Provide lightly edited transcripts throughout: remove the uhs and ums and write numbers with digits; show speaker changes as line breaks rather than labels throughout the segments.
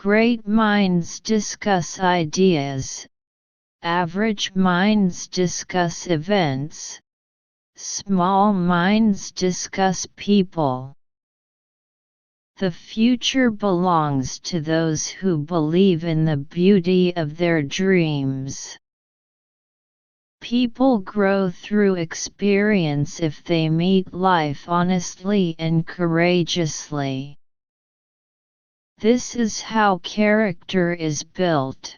Great minds discuss ideas, average minds discuss events, small minds discuss people. The future belongs to those who believe in the beauty of their dreams. People grow through experience if they meet life honestly and courageously. This is how character is built.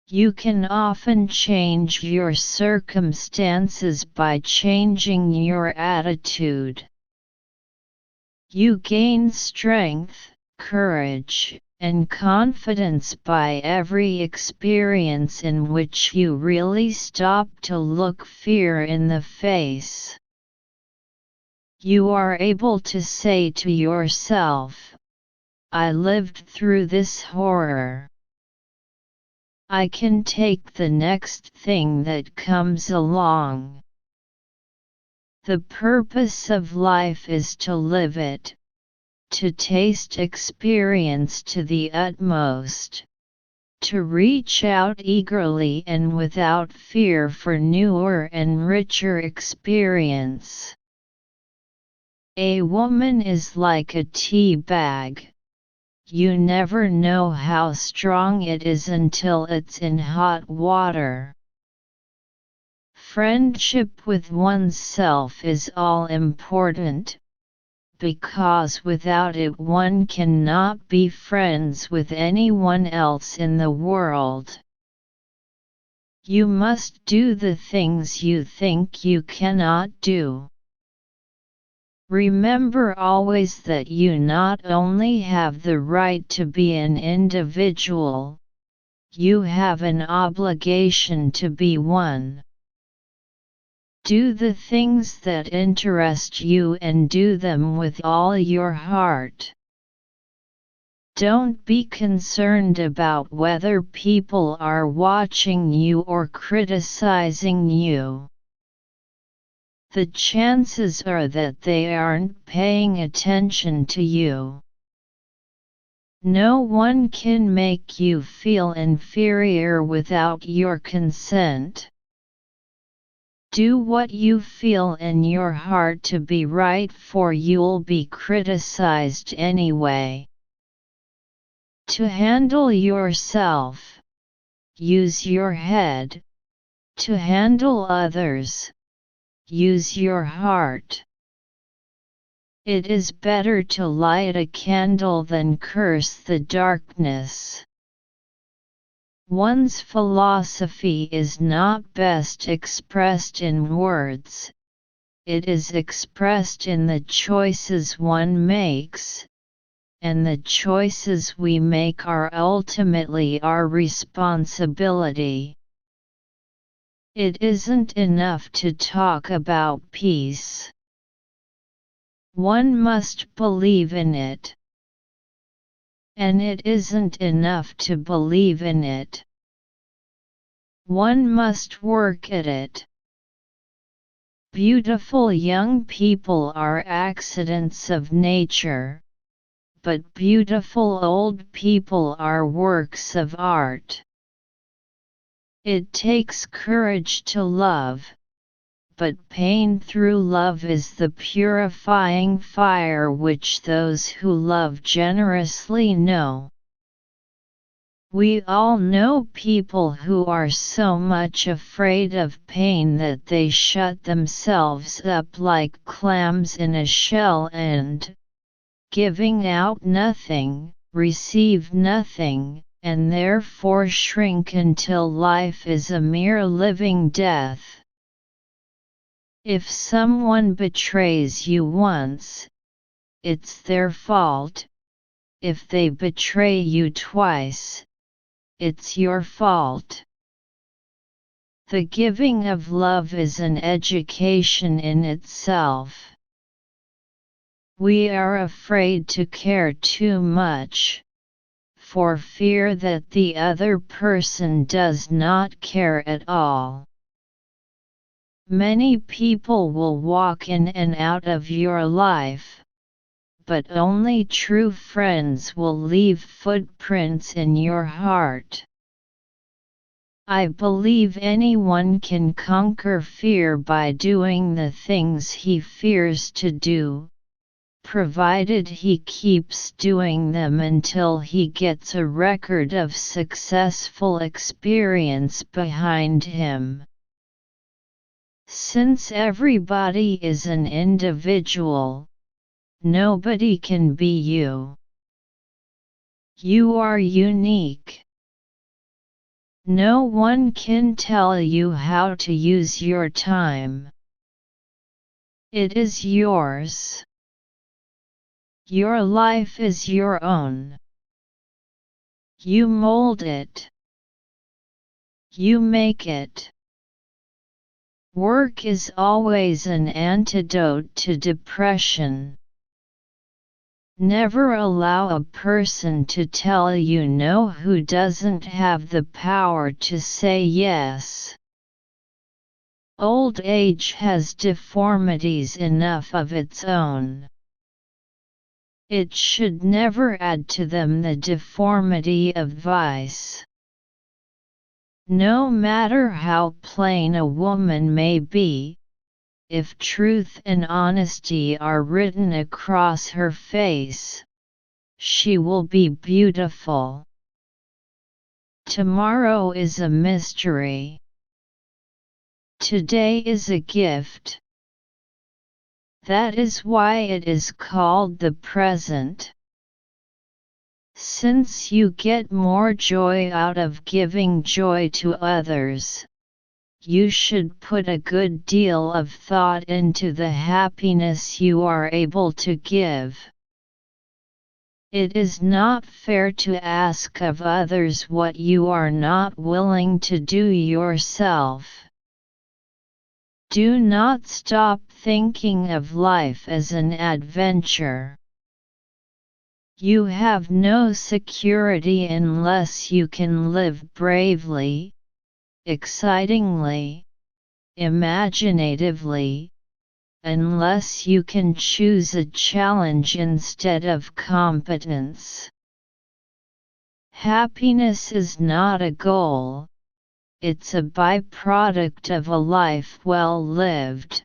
You can often change your circumstances by changing your attitude. You gain strength, courage, and confidence by every experience in which you really stop to look fear in the face. You are able to say to yourself, "I lived through this horror. I can take the next thing that comes along." The purpose of life is to live it, to taste experience to the utmost, to reach out eagerly and without fear for newer and richer experience. A woman is like a tea bag. You never know how strong it is until it's in hot water. Friendship with oneself is all important, because without it one cannot be friends with anyone else in the world. You must do the things you think you cannot do. Remember always that you not only have the right to be an individual, you have an obligation to be one. Do the things that interest you and do them with all your heart. Don't be concerned about whether people are watching you or criticizing you. The chances are that they aren't paying attention to you. No one can make you feel inferior without your consent. Do what you feel in your heart to be right, for you'll be criticized anyway. To handle yourself, use your head. To handle others, use your heart. It is better to light a candle than curse the darkness. One's philosophy is not best expressed in words, it is expressed in the choices one makes, and the choices we make are ultimately our responsibility. It isn't enough to talk about peace. One must believe in it. And it isn't enough to believe in it. One must work at it. Beautiful young people are accidents of nature, but beautiful old people are works of art. It takes courage to love, but pain through love is the purifying fire which those who love generously know. We all know people who are so much afraid of pain that they shut themselves up like clams in a shell and, giving out nothing, receive nothing, and therefore shrink until life is a mere living death. If someone betrays you once, it's their fault. If they betray you twice, it's your fault. The giving of love is an education in itself. We are afraid to care too much, for fear that the other person does not care at all. Many people will walk in and out of your life, but only true friends will leave footprints in your heart. I believe anyone can conquer fear by doing the things he fears to do, provided he keeps doing them until he gets a record of successful experience behind him. Since everybody is an individual, nobody can be you. You are unique. No one can tell you how to use your time. It is yours. Your life is your own. You mold it. You make it. Work is always an antidote to depression. Never allow a person to tell you no who doesn't have the power to say yes. Old age has deformities enough of its own. It should never add to them the deformity of vice. No matter how plain a woman may be, if truth and honesty are written across her face, she will be beautiful. Tomorrow is a mystery. Today is a gift. That is why it is called the present. Since you get more joy out of giving joy to others, you should put a good deal of thought into the happiness you are able to give. It is not fair to ask of others what you are not willing to do yourself. Do not stop thinking of life as an adventure. You have no security unless you can live bravely, excitingly, imaginatively, unless you can choose a challenge instead of competence. Happiness is not a goal, it's a byproduct of a life well lived.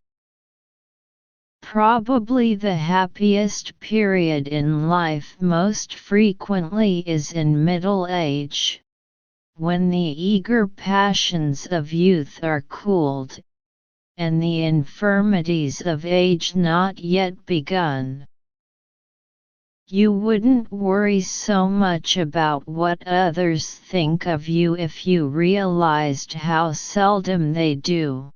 Probably the happiest period in life most frequently is in middle age, when the eager passions of youth are cooled, and the infirmities of age not yet begun. You wouldn't worry so much about what others think of you if you realized how seldom they do.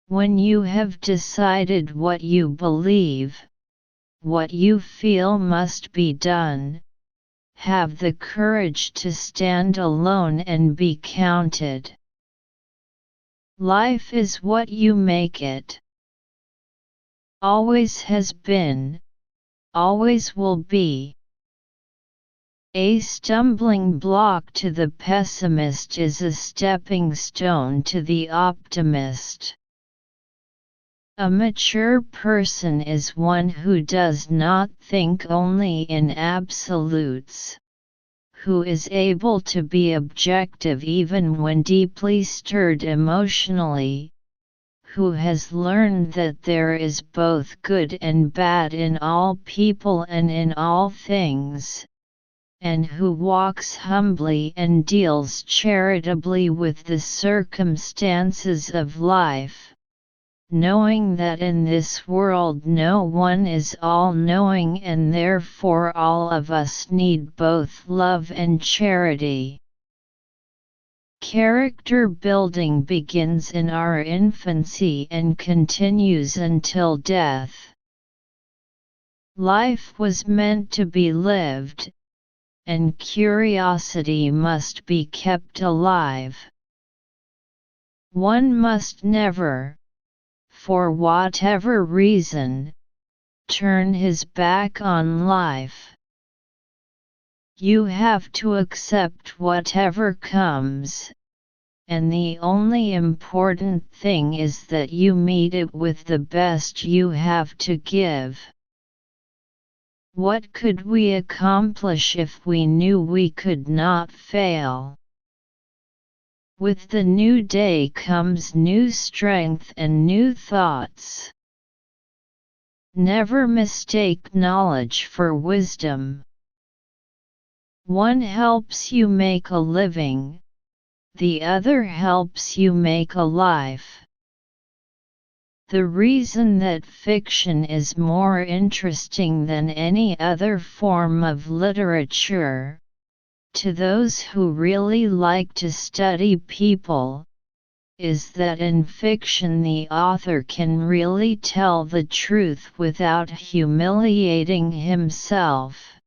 When you have decided what you believe, what you feel must be done, have the courage to stand alone and be counted. Life is what you make it. Always has been, always will be. A stumbling block to the pessimist is a stepping stone to the optimist. A mature person is one who does not think only in absolutes, who is able to be objective even when deeply stirred emotionally, who has learned that there is both good and bad in all people and in all things, and who walks humbly and deals charitably with the circumstances of life, knowing that in this world no one is all-knowing and therefore all of us need both love and charity. Character building begins in our infancy and continues until death. Life was meant to be lived, and curiosity must be kept alive. One must never, for whatever reason, turn his back on life. You have to accept whatever comes, and the only important thing is that you meet it with the best you have to give. What could we accomplish if we knew we could not fail? With the new day comes new strength and new thoughts. Never mistake knowledge for wisdom. One helps you make a living, the other helps you make a life. The reason that fiction is more interesting than any other form of literature, to those who really like to study people, is that in fiction the author can really tell the truth without humiliating himself.